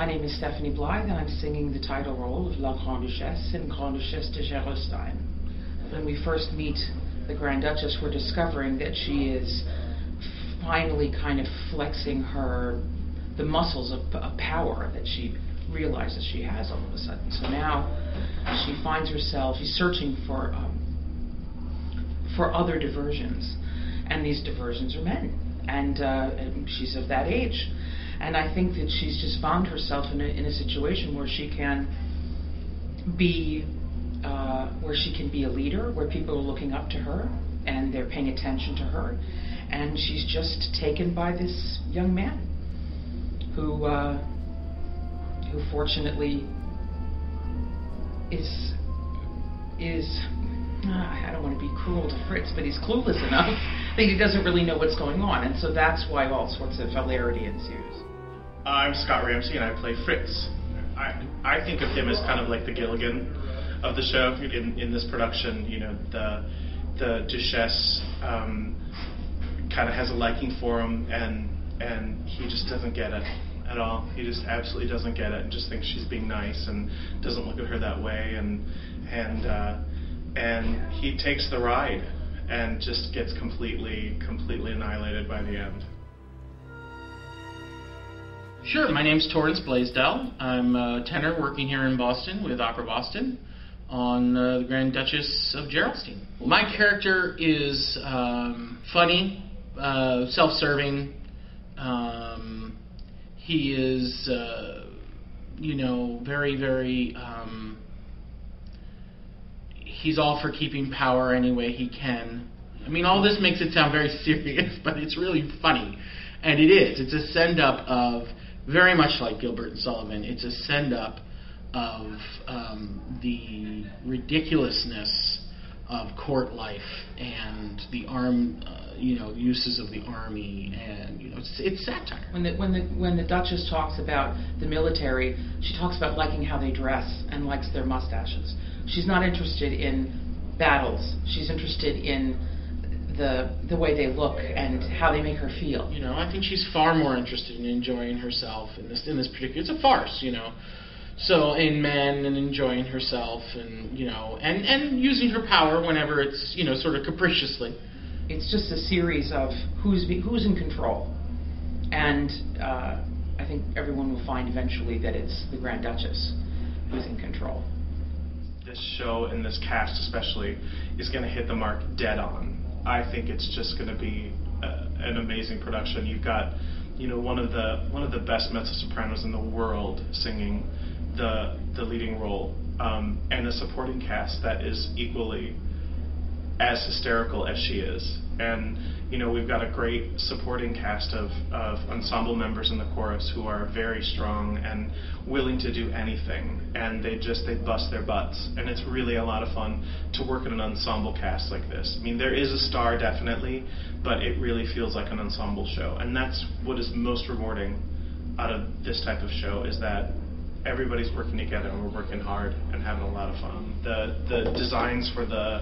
My name is Stephanie Blythe, and I'm singing the title role of La Grande-Duchesse in Grande-Duchesse de Gerolstein. When we first meet the Grand Duchess, we're discovering that she is finally kind of flexing the muscles of power that she realizes she has all of a sudden. So now she finds herself, she's searching for other diversions, and these diversions are men, and she's of that age. And I think that she's just found herself in a situation where she can be a leader, where people are looking up to her and they're paying attention to her, and she's just taken by this young man who fortunately is I don't want to be cruel to Fritz, but he's clueless enough that he doesn't really know what's going on, and so that's why all sorts of hilarity ensues. I'm Scott Ramsay, and I play Fritz. I think of him as kind of like the Gilligan of the show. In this production, you know, the Duchesse kind of has a liking for him, and he just doesn't get it at all. He just absolutely doesn't get it, and just thinks she's being nice and doesn't look at her that way, and he takes the ride and just gets completely annihilated by the end. Sure, my name's Torrance Blaisdell. I'm a tenor working here in Boston with Opera Boston on the Grande-Duchesse of Gerolstein. My character is funny, self-serving. He is, very, he's all for keeping power any way he can. I mean, all this makes it sound very serious, but it's really funny. And it is. It's a send-up of, very much like Gilbert and Sullivan, it's a send-up of the ridiculousness of court life and the uses of the army, and it's satire. When the Duchess talks about the military, she talks about liking how they dress and likes their mustaches. She's not interested in battles. She's interested in the way they look and how they make her feel. I think she's far more interested in enjoying herself in this particular. It's a farce, So in men and enjoying herself, and and using her power whenever it's sort of capriciously. It's just a series of who's in control, and I think everyone will find eventually that it's the Grand Duchess who's in control. This show and this cast especially is going to hit the mark dead on. I think it's just going to be an amazing production. You've got, one of the best mezzo-sopranos in the world singing the leading role, and a supporting cast that is equally as hysterical as she is. And we've got a great supporting cast of ensemble members in the chorus who are very strong and willing to do anything, and they bust their butts, and it's really a lot of fun to work in an ensemble cast like this. I mean, there is a star definitely, but it really feels like an ensemble show, and that's what is most rewarding out of this type of show, is that everybody's working together and we're working hard and having a lot of fun. The designs for the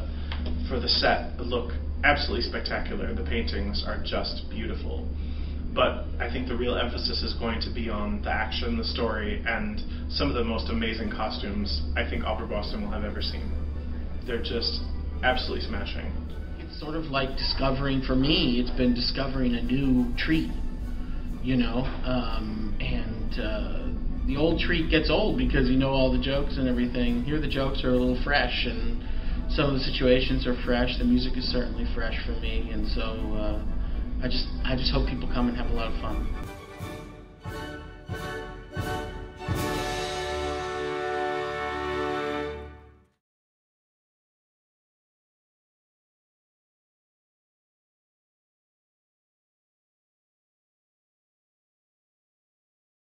set look absolutely spectacular. The paintings are just beautiful. But I think the real emphasis is going to be on the action, the story, and some of the most amazing costumes I think Opera Boston will have ever seen. They're just absolutely smashing. It's sort of like discovering, for me, it's been discovering a new treat, the old treat gets old because you know all the jokes and everything. Here the jokes are a little fresh, and some of the situations are fresh. The music is certainly fresh for me, and so I just hope people come and have a lot of fun.